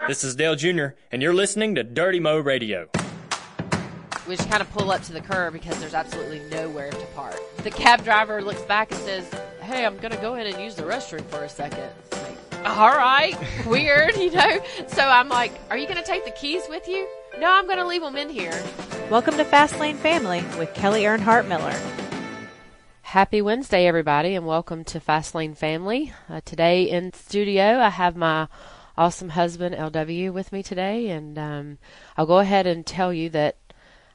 This is Dale Jr., and you're listening to Dirty Mo Radio. We just kind of pull up to the curb because there's absolutely nowhere to park. The cab driver looks back and says, "Hey, I'm going to go in and use the restroom for a second." It's like, all right, weird, So I'm like, "Are you going to take the keys with you?" "No, I'm going to leave them in here." Welcome to Fast Lane Family with Kelley Earnhardt Miller. Happy Wednesday, everybody, and welcome to Fast Lane Family. Today in studio, I have my awesome husband, LW, with me today, and I'll go ahead and tell you that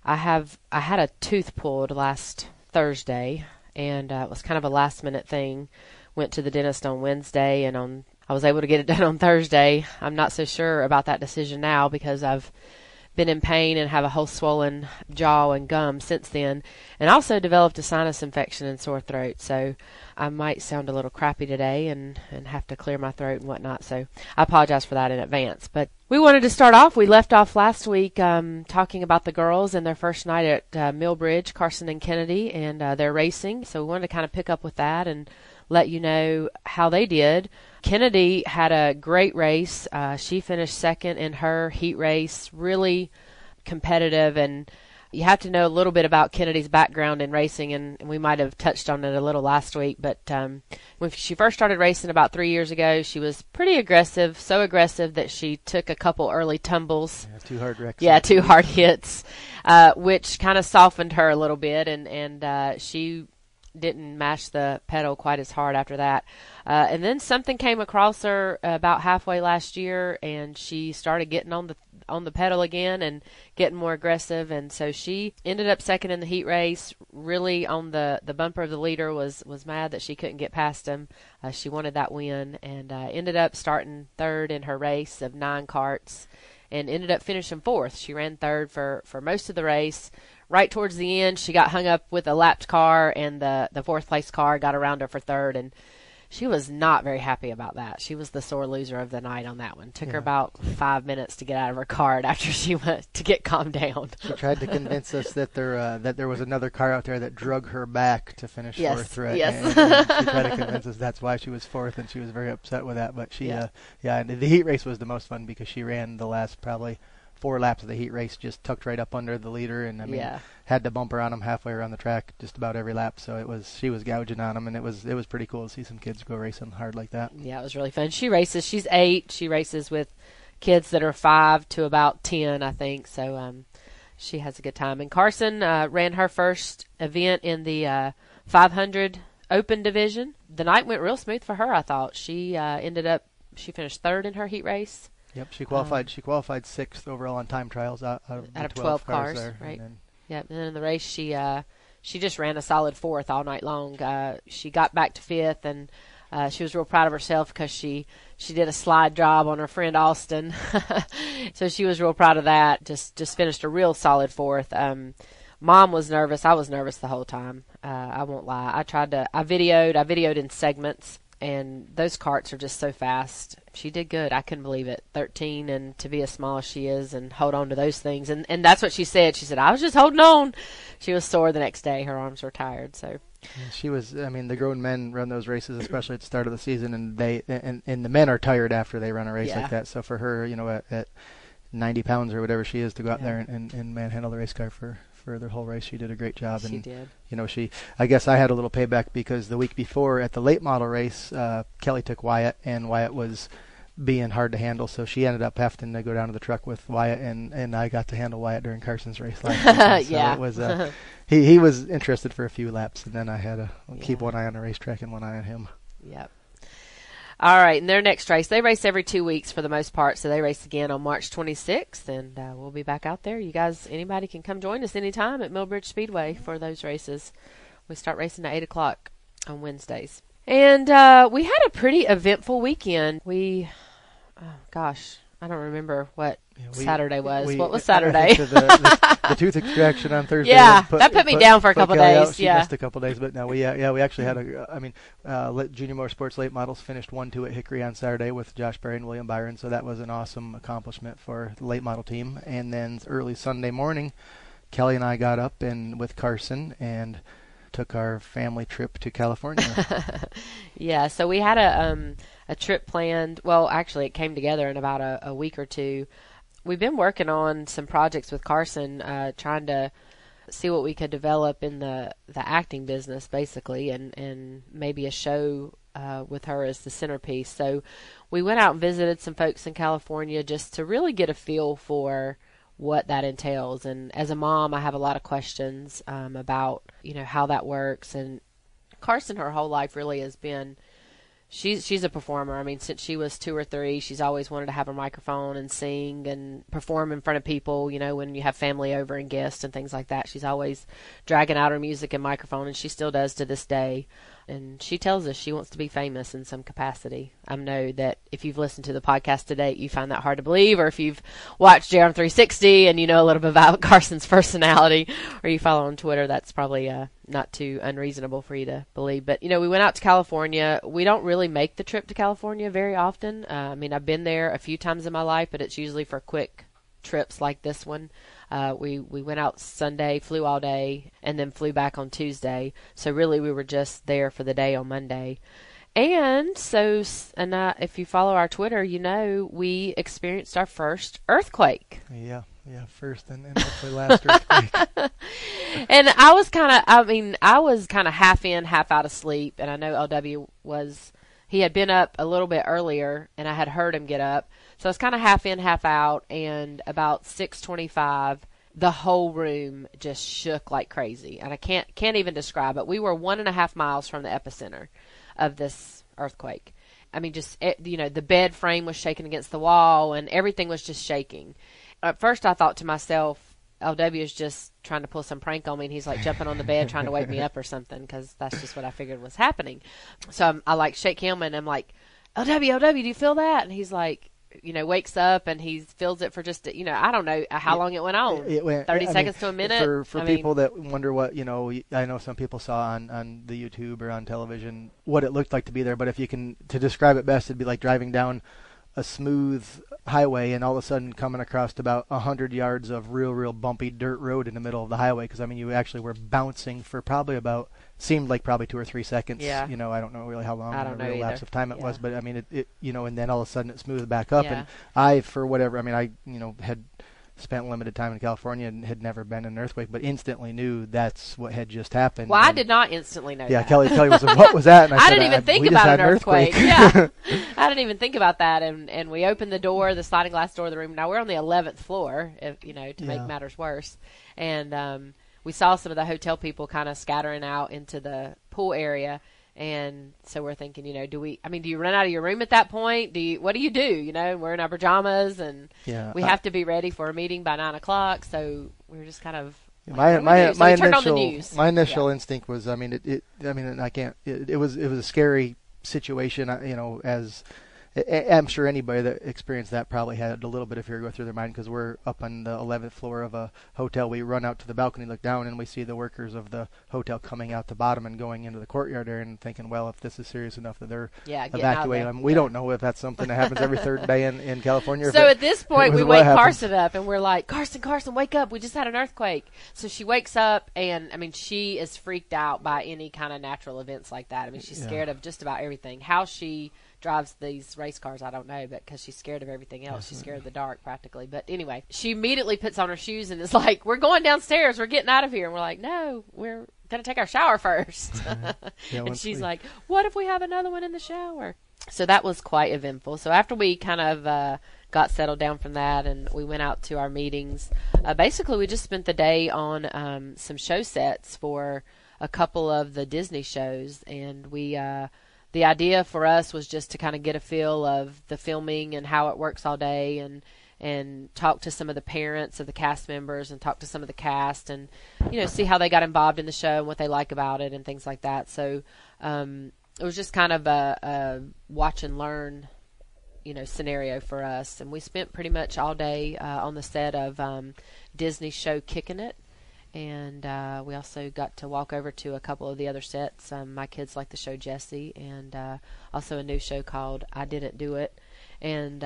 I had a tooth pulled last Thursday, and it was kind of a last-minute thing. Went to the dentist on Wednesday, and I was able to get it done on Thursday. I'm not so sure about that decision now because I've been in pain and have a whole swollen jaw and gum since then, and also developed a sinus infection and sore throat, so I might sound a little crappy today and have to clear my throat and whatnot, so I apologize for that in advance. But we wanted to start off. We left off last week talking about the girls and their first night at Millbridge, Carson and Kennedy, and their racing, so we wanted to kind of pick up with that and let you know how they did. Kennedy had a great race. She finished second in her heat race, really competitive, and you have to know a little bit about Kennedy's background in racing, and we might have touched on it a little last week, but when she first started racing about 3 years ago, she was pretty aggressive, so aggressive that she took a couple early tumbles. Yeah, 2 hard wrecks. Yeah, 2 hard hits, which kind of softened her a little bit, and she didn't mash the pedal quite as hard after that. And then something came across her about halfway last year, and she started getting on the pedal again and getting more aggressive, and so she ended up second in the heat race. Really on the bumper of the leader, was mad that she couldn't get past him. She wanted that win, and ended up starting third in her race of 9 karts and ended up finishing fourth. She ran third for most of the race. Right towards the end, she got hung up with a lapped car, and the fourth place car got around her for third, and she was not very happy about that. She was the sore loser of the night on that one. Took her about 5 minutes to get out of her car after she went to get calmed down. She tried to convince us that there was another car out there that drug her back to finish fourth, right? Yes. And she tried to convince us that's why she was fourth, and she was very upset with that. But the heat race was the most fun because she ran the last probably 4 laps of the heat race, just tucked right up under the leader, and had to bumper on him halfway around the track just about every lap. So she was gouging on him, and it was pretty cool to see some kids go racing hard like that. Yeah, it was really fun. She's 8. She races with kids that are 5 to about 10, I think. So she has a good time. And Carson ran her first event in the 500 Open division. The night went real smooth for her, I thought. She finished third in her heat race. Yep, she qualified 6th overall on time trials out of 12 cars there, right? And then in the race, she just ran a solid 4th all night long. She got back to 5th, and she was real proud of herself because she did a slide job on her friend Austin, so she was real proud of that. Just finished a real solid 4th. Mom was nervous. I was nervous the whole time. I won't lie. I videoed in segments. And those karts are just so fast. She did good. I couldn't believe it. 13, and to be as small as she is and hold on to those things. And that's what she said. She said, "I was just holding on." She was sore the next day. Her arms were tired. So she was. I mean, the grown men run those races, especially at the start of the season, and the men are tired after they run a race like that. So for her, at 90 pounds or whatever she is, to go out there and manhandle the race car for the whole race, she did a great job. She did. I guess I had a little payback because the week before at the late model race, Kelley took Wyatt, and Wyatt was being hard to handle, so she ended up having to go down to the truck with Wyatt, and I got to handle Wyatt during Carson's race last weekend. So it was he was interested for a few laps, and then I had to keep one eye on the racetrack and one eye on him. Yep. All right, and their next race, they race every 2 weeks for the most part, so they race again on March 26th, and we'll be back out there. You guys, anybody can come join us anytime at Millbridge Speedway for those races. We start racing at 8 o'clock on Wednesdays. And we had a pretty eventful weekend. I don't remember what Saturday was. What was Saturday? The tooth extraction on Thursday. Yeah, that put me down for a couple days. She missed a couple days, but no, we actually had Junior Motorsports late models finished 1-2 at Hickory on Saturday with Josh Berry and William Byron, so that was an awesome accomplishment for the late model team. And then early Sunday morning, Kelley and I got up with Carson and took our family trip to California. Yeah, so we had a trip planned. Well, actually, it came together in about a week or two. We've been working on some projects with Carson, trying to see what we could develop in the acting business, basically, and maybe a show with her as the centerpiece. So we went out and visited some folks in California just to really get a feel for what that entails. And as a mom, I have a lot of questions about, how that works. And Carson, her whole life really has been, she's a performer. I mean, since she was 2 or 3, she's always wanted to have a microphone and sing and perform in front of people, when you have family over and guests and things like that. She's always dragging out her music and microphone, and she still does to this day. And she tells us she wants to be famous in some capacity. I know that if you've listened to the podcast to date, you find that hard to believe, or if you've watched JRM 360 and you know a little bit about Carson's personality, or you follow on Twitter, that's probably not too unreasonable for you to believe. But, we went out to California. We don't really make the trip to California very often. I've been there a few times in my life, but it's usually for quick trips like this one. We went out Sunday, flew all day, and then flew back on Tuesday. So really we were just there for the day on Monday. And so, if you follow our Twitter, we experienced our first earthquake. Yeah, first and hopefully last earthquake. And I was kind of half in, half out of sleep. And I know LW he had been up a little bit earlier, and I had heard him get up. So I was kind of half in, half out, and about 6:25, the whole room just shook like crazy. And I can't even describe it. We were 1.5 miles from the epicenter of this earthquake. I mean, just, the bed frame was shaking against the wall, and everything was just shaking. At first I thought to myself, LW is just trying to pull some prank on me, and he's like jumping on the bed trying to wake me up or something, because that's just what I figured was happening. So I shake him, and I'm like, LW, do you feel that? And he's like, wakes up, and he feels it for just, I don't know how long it went on. It went 30 seconds to a minute. For people that wonder what, I know some people saw on the YouTube or on television what it looked like to be there, but if you can, to describe it best, it'd be like driving down a smooth highway and all of a sudden coming across about 100 yards of real bumpy dirt road in the middle of the highway, because you actually were bouncing for seemed like probably 2 or 3 seconds. Yeah. I don't know really how long the real lapse of time it was, but it and then all of a sudden it smoothed back up. Yeah. And I had spent limited time in California and had never been in an earthquake, but instantly knew that's what had just happened. Well, I did not instantly know that. Yeah, Kelley was like, what was that? And I didn't even think about an earthquake. Yeah. I didn't even think about that. And we opened the door, the sliding glass door of the room. Now, we're on the 11th floor, to make matters worse. And we saw some of the hotel people kind of scattering out into the pool area. And so we're thinking, do you run out of your room at that point? What do you do? We're in our pajamas, and we have to be ready for a meeting by 9:00. So we're just kind of my initial instinct was, it was a scary situation, as I'm sure anybody that experienced that probably had a little bit of fear go through their mind, because we're up on the 11th floor of a hotel. We run out to the balcony, look down, and we see the workers of the hotel coming out the bottom and going into the courtyard area, and thinking, well, if this is serious enough that they're evacuating them. We don't know if that's something that happens every third day in California. So at this point, we wake Carson up, and we're like, Carson, wake up. We just had an earthquake. So she wakes up, and, she is freaked out by any kind of natural events like that. She's scared of just about everything. How she drives these race cars, I don't know, but because she's scared of everything else. She's scared of the dark, practically. But anyway, she immediately puts on her shoes and is like, we're going downstairs. We're getting out of here. And we're like, no, we're going to take our shower first. And she's like, what if we have another one in the shower? So that was quite eventful. So after we kind of got settled down from that, and we went out to our meetings, basically we just spent the day on some show sets for a couple of the Disney shows. And the idea for us was just to kind of get a feel of the filming and how it works all day, and talk to some of the parents of the cast members, and talk to some of the cast, and see how they got involved in the show and what they like about it and things like that. So it was just kind of a watch and learn scenario for us. And we spent pretty much all day on the set of Disney's show Kickin' It. And we also got to walk over to a couple of the other sets. My kids like the show Jessie, and also a new show called I Didn't Do It. and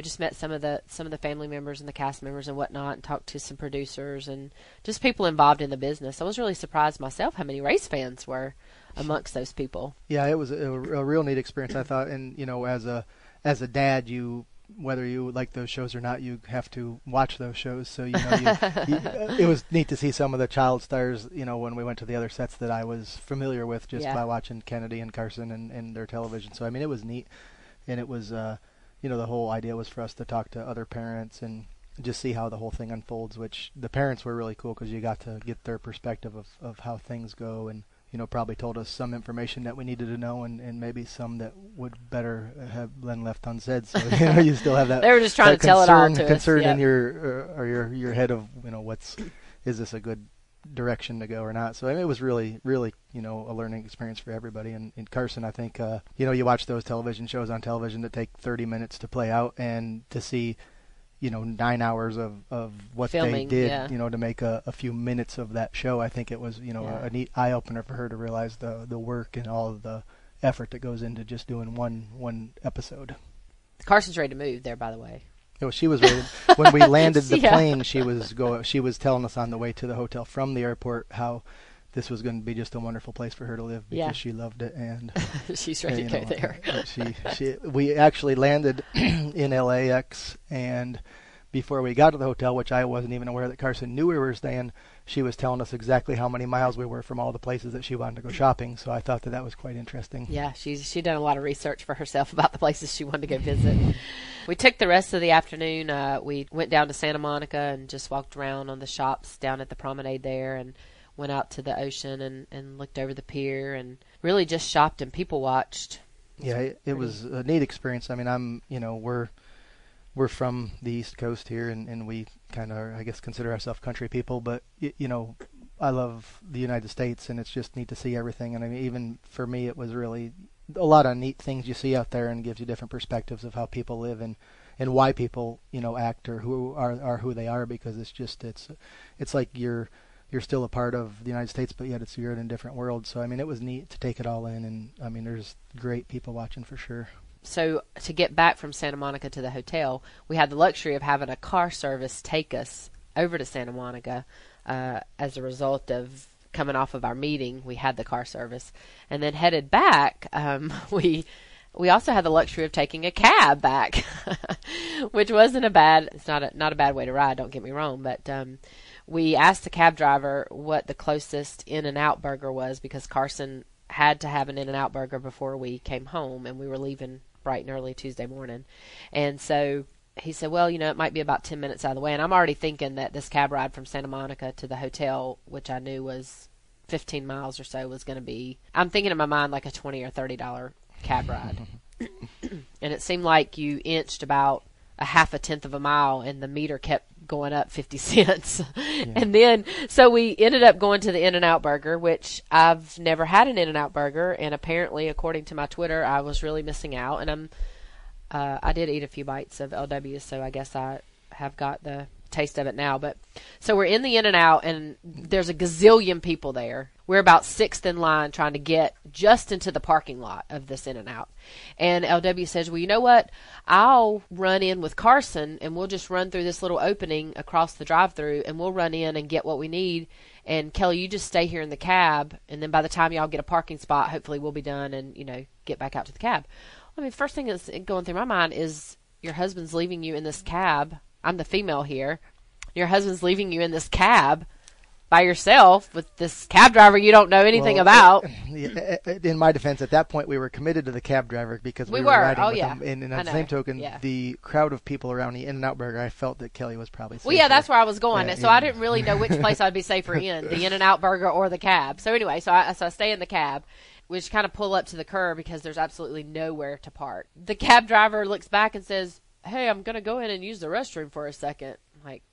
just met some of the family members and the cast members and whatnot, and talked to some producers and just people involved in the business. I was really surprised myself how many race fans were amongst those people. Yeah, it was a real neat experience, I thought. And as a dad, whether you like those shows or not, you have to watch those shows. So it was neat to see some of the child stars. When we went to the other sets that I was familiar with just by watching Kennedy and Carson and their television. So I mean, it was neat, and it was the whole idea was for us to talk to other parents and just see how the whole thing unfolds. Which the parents were really cool because you got to get their perspective of how things go, and probably told us some information that we needed to know, and maybe some that would better have been left unsaid. So you still have that. They were just trying to tell it all to us. Concern in your head of is this a good direction to go or not? So I mean, it was really a learning experience for everybody. And in Carson, I think you watch those television shows on television that take 30 minutes to play out, and to see 9 hours of what filming, they did, to make a few minutes of that show. I think it was, a neat eye-opener for her to realize the work and all of the effort that goes into just doing one episode. Carson's ready to move there, by the way. She was ready. When we landed the plane, she was telling us on the way to the hotel from the airport how this was going to be just a wonderful place for her to live because she loved it, and she's ready to go there. We actually landed in LAX, and before we got to the hotel, which I wasn't even aware that Carson knew we were staying, she was telling us exactly how many miles we were from all the places that she wanted to go shopping. So I thought that was quite interesting. Yeah, she'd done a lot of research for herself about the places she wanted to go visit. We took the rest of the afternoon. We went down to Santa Monica and just walked around on the shops down at the promenade there, and went out to the ocean and looked over the pier and really just shopped and people watched. It was a neat experience. I mean, we're from the East Coast here, and we kind of, I guess, consider ourselves country people, but I love the United States, and it's just neat to see everything. And I mean, even for me, it was really a lot of neat things you see out there, and gives you different perspectives of how people live and why people act or who are who they are, because it's like you're still a part of the United States, but yet you're in a different world. So, I mean, it was neat to take it all in, and, I mean, there's great people watching for sure. So, to get back from Santa Monica to the hotel, we had the luxury of having a car service take us over to Santa Monica. As a result of coming off of our meeting, we had the car service. And then headed back, we also had the luxury of taking a cab back, which wasn't it's not a bad way to ride, don't get me wrong, but we asked the cab driver what the closest In-N-Out burger was, because Carson had to have an In-N-Out burger before we came home, and we were leaving bright and early Tuesday morning. And so he said, well, it might be about 10 minutes out of the way. And I'm already thinking that this cab ride from Santa Monica to the hotel, which I knew was 15 miles or so, was going to be, I'm thinking in my mind like a $20 or $30 cab ride. And it seemed like you inched about a half a tenth of a mile, and the meter kept going up 50 cents. Yeah. And then, so we ended up going to the In-N-Out burger, which I've never had an In-N-Out burger, and apparently, according to my Twitter, I was really missing out. And I did eat a few bites of LW, so I guess I have got the taste of it now. But so we're in the In-N-Out, and there's a gazillion people there. We're about sixth in line trying to get just into the parking lot of this In-N-Out. And LW says, well, you know what? I'll run in with Carson, and we'll just run through this little opening across the drive-thru, and we'll run in and get what we need. And Kelley, you just stay here in the cab, and then by the time y'all get a parking spot, hopefully we'll be done and, get back out to the cab. I mean, first thing that's going through my mind is your husband's leaving you in this cab. I'm the female here. Your husband's leaving you in this cab by yourself with this cab driver you don't know anything about. In my defense, at that point, we were committed to the cab driver because we were riding with him. And on the same token, the crowd of people around the In-N-Out burger, I felt that Kelley was probably safer. Well, yeah, that's where I was going. So I didn't really know which place I'd be safer in, the In-N-Out burger or the cab. So anyway, so I stay in the cab. We just kind of pull up to the curb because there's absolutely nowhere to park. The cab driver looks back and says, hey, I'm going to go in and use the restroom for a second. I'm like,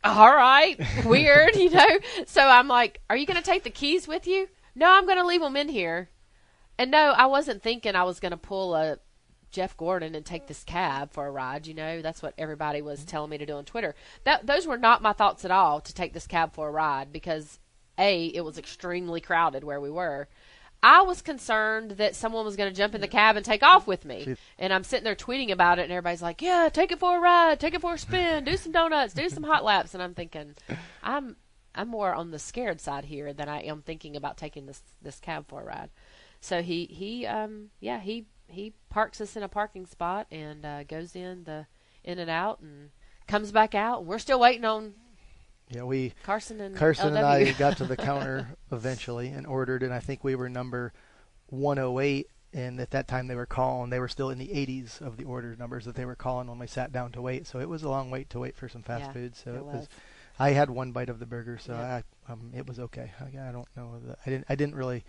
all right, weird, So I'm like, are you going to take the keys with you? No, I'm going to leave them in here. And no, I wasn't thinking I was going to pull a Jeff Gordon and take this cab for a ride. That's what everybody was telling me to do on Twitter. Those were not my thoughts at all, to take this cab for a ride, because A, it was extremely crowded where we were. I was concerned that someone was going to jump in the cab and take off with me. And I'm sitting there tweeting about it, and everybody's like, yeah, take it for a ride, take it for a spin, do some donuts, do some hot laps. And I'm thinking, I'm more on the scared side here than I am thinking about taking this cab for a ride. So he parks us in a parking spot and goes in and out and comes back out. And we're still waiting on Carson and I got to the counter eventually and ordered, and I think we were number 108. And at that time they were still in the 80s of the order numbers that they were calling when we sat down to wait. So it was a long wait to wait for some fast food. So it was. I had one bite of the burger, so it was okay. I don't know. I didn't really,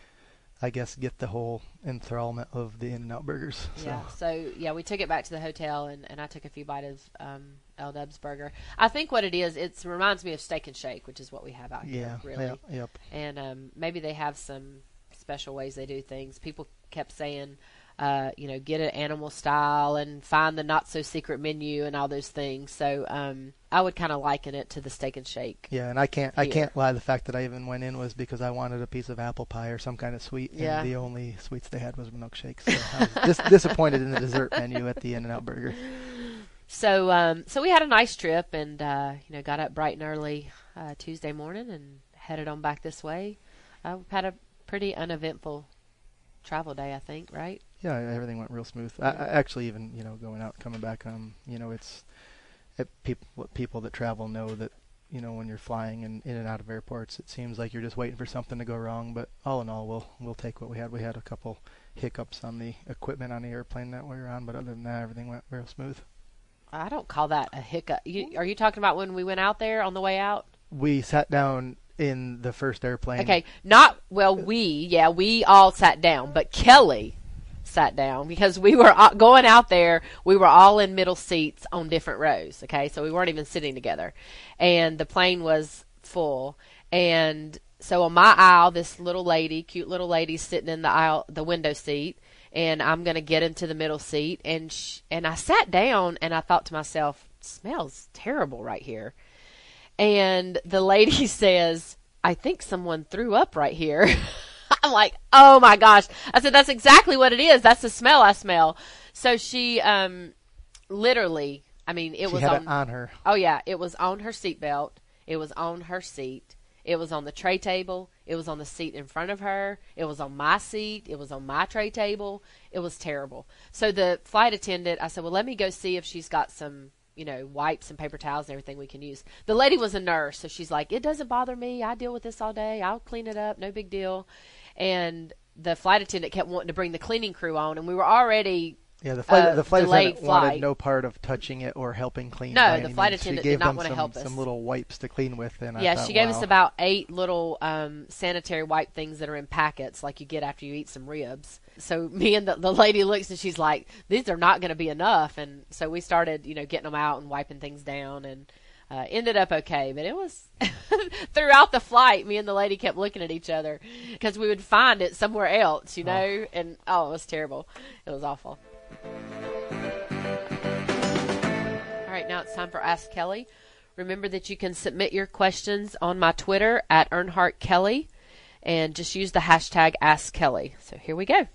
I guess, get the whole enthrallment of the In-N-Out burgers. So. Yeah. So we took it back to the hotel, and I took a few bites of L-Dub's burger. I think what it is, it reminds me of Steak and Shake, which is what we have out here, really. Yep. And maybe they have some special ways they do things. People kept saying, get it animal style and find the not so secret menu and all those things. So I would kind of liken it to the Steak and Shake. Yeah, and I can't lie. The fact that I even went in was because I wanted a piece of apple pie or some kind of sweet. Yeah. And the only sweets they had was milkshakes. So I was disappointed in the dessert menu at the In-N-Out burger. So we had a nice trip and got up bright and early Tuesday morning and headed on back this way. We've had a pretty uneventful travel day, I think, right? Yeah, everything went real smooth. I actually, even going out, coming back, people that travel know that when you're flying in and out of airports, it seems like you're just waiting for something to go wrong. But all in all, we'll take what we had. We had a couple hiccups on the equipment on the airplane that we were on, but other than that, everything went real smooth. I don't call that a hiccup. Are you talking about when we went out there on the way out? We sat down in the first airplane. Okay, we all sat down, but Kelley sat down because we were going out there. We were all in middle seats on different rows. Okay, so we weren't even sitting together, and the plane was full. And so on my aisle, this cute little lady, sitting in the window seat. And I'm going to get into the middle seat. And I sat down, and I thought to myself, it smells terrible right here. And the lady says, I think someone threw up right here. I'm like, oh, my gosh. I said, that's exactly what it is. That's the smell I smell. So she literally, it was on her. Oh, yeah. It was on her seatbelt. It was on her seat. It was on the tray table. It was on the seat in front of her. It was on my seat. It was on my tray table. It was terrible. So the flight attendant, I said, well, let me go see if she's got some, wipes and paper towels and everything we can use. The lady was a nurse, so she's like, it doesn't bother me. I deal with this all day. I'll clean it up. No big deal. And the flight attendant kept wanting to bring the cleaning crew on, and we were already... Yeah, the flight attendant wanted no part of touching it or helping clean. No, the flight attendant did not want to help us. Some little wipes to clean with. And she gave us about 8 little sanitary wipe things that are in packets, like you get after you eat some ribs. So me and the lady looks, and she's like, these are not going to be enough. And so we started, getting them out and wiping things down, and ended up okay. But it was throughout the flight, me and the lady kept looking at each other because we would find it somewhere else, and it was terrible. It was awful. All right, now it's time for Ask Kelley. Remember that you can submit your questions on my Twitter at Earnhardt Kelley, and just use the hashtag Ask Kelley. So here we go.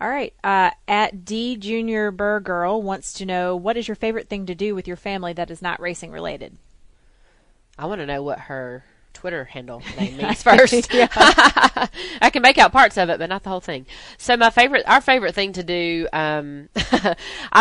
All right. At D Junior Burr Girl wants to know, what is your favorite thing to do with your family that is not racing related? I want to know what her Twitter handle name means first. I can make out parts of it, but not the whole thing. So our favorite thing to do, I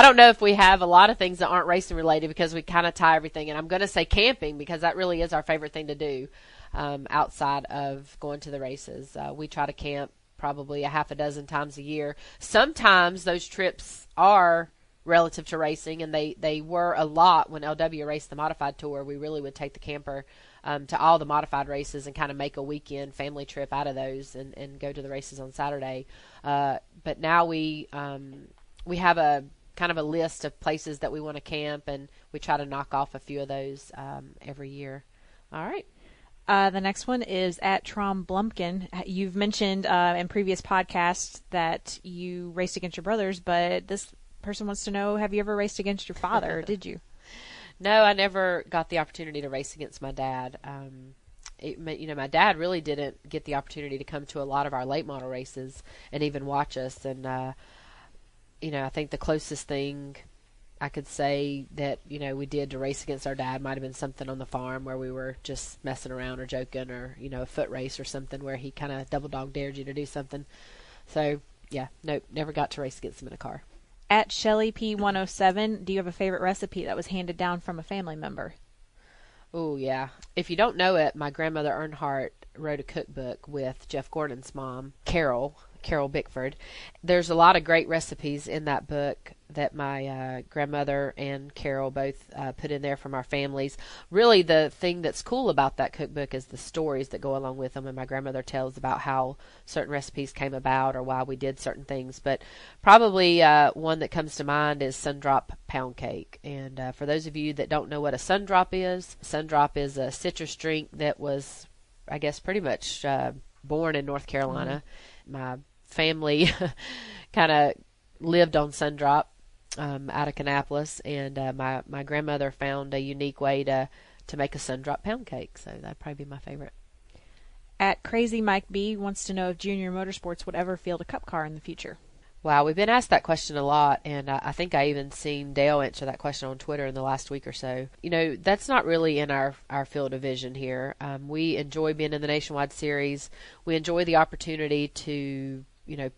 don't know if we have a lot of things that aren't racing related because we kind of tie everything. And I'm going to say camping because that really is our favorite thing to do outside of going to the races. We try to camp probably a half a dozen times a year. Sometimes those trips are relative to racing, and they were a lot when LW raced the modified tour. We really would take the camper to all the modified races and kind of make a weekend family trip out of those and go to the races on Saturday. But now we have a kind of a list of places that we want to camp, and we try to knock off a few of those every year. All right. The next one is at Trom Blumpkin. You've mentioned in previous podcasts that you raced against your brothers, but this person wants to know, have you ever raced against your father, or did you? No, I never got the opportunity to race against my dad. my dad really didn't get the opportunity to come to a lot of our late model races and even watch us. And, I think the closest thing I could say that, we did to race against our dad might have been something on the farm where we were just messing around or joking, or, a foot race or something where he kind of double dog dared you to do something. So, yeah, nope, never got to race against him in a car. At Shelley P107, do you have a favorite recipe that was handed down from a family member? Oh, yeah. If you don't know it, my grandmother Earnhardt wrote a cookbook with Jeff Gordon's mom, Carol Bickford. There's a lot of great recipes in that book that my grandmother and Carol both put in there from our families. Really, the thing that's cool about that cookbook is the stories that go along with them, and my grandmother tells about how certain recipes came about or why we did certain things. But probably one that comes to mind is Sundrop Pound Cake. And for those of you that don't know what a Sundrop is a citrus drink that was, I guess, pretty much born in North Carolina. Mm-hmm. My family kind of lived on Sundrop out of Kannapolis, and my grandmother found a unique way to make a Sundrop pound cake, so that'd probably be my favorite. At Crazy Mike B wants to know if Junior Motorsports would ever field a cup car in the future. Wow, we've been asked that question a lot, and I think I even seen Dale answer that question on Twitter in the last week or so. That's not really in our field of vision here. We enjoy being in the Nationwide Series. We enjoy the opportunity to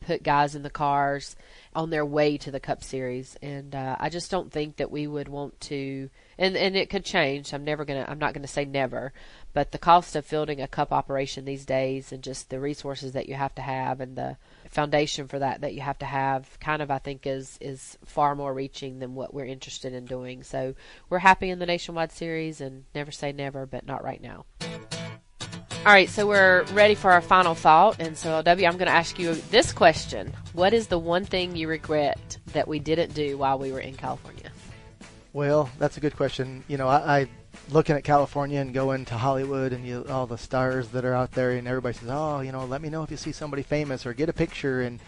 put guys in the cars on their way to the Cup Series, and I just don't think that we would want to. And it could change. I'm not gonna say never, but the cost of fielding a Cup operation these days, and just the resources that you have to have, and the foundation for that you have to have, kind of, I think is far more reaching than what we're interested in doing. So we're happy in the Nationwide Series, and never say never, but not right now. All right, so we're ready for our final thought, and so LW, I'm going to ask you this question. What is the one thing you regret that we didn't do while we were in California? Well, that's a good question. I looking at California and going to Hollywood and all the stars that are out there, and everybody says, oh, let me know if you see somebody famous or get a picture. And,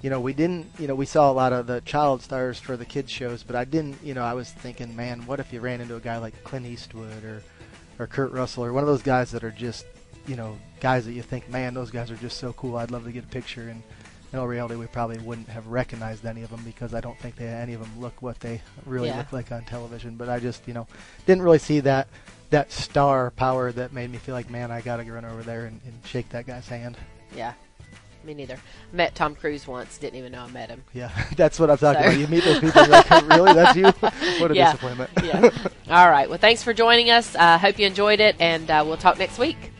we didn't, we saw a lot of the child stars for the kids shows, but I didn't, I was thinking, man, what if you ran into a guy like Clint Eastwood or Kurt Russell, or one of those guys that are just, guys that you think, man, those guys are just so cool. I'd love to get a picture. And in all reality, we probably wouldn't have recognized any of them, because I don't think any of them look what they really look like on television. But I just, didn't really see that star power that made me feel like, man, I got to run over there and shake that guy's hand. Yeah, me neither. Met Tom Cruise once, didn't even know I met him. Yeah, that's what I'm talking about. You meet those people, you're like, really? That's you? What a disappointment. Yeah. All right. Well, thanks for joining us. Hope you enjoyed it, and we'll talk next week.